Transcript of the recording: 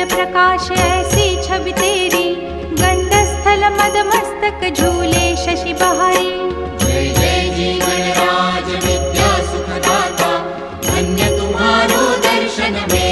प्रकाश ऐसी छवि तेरी, गंडस्थल मद मस्तक झूले शशि बहारी। जय जय जी गणराज विद्या सुखदाता, धन्य तुम्हारो दर्शन में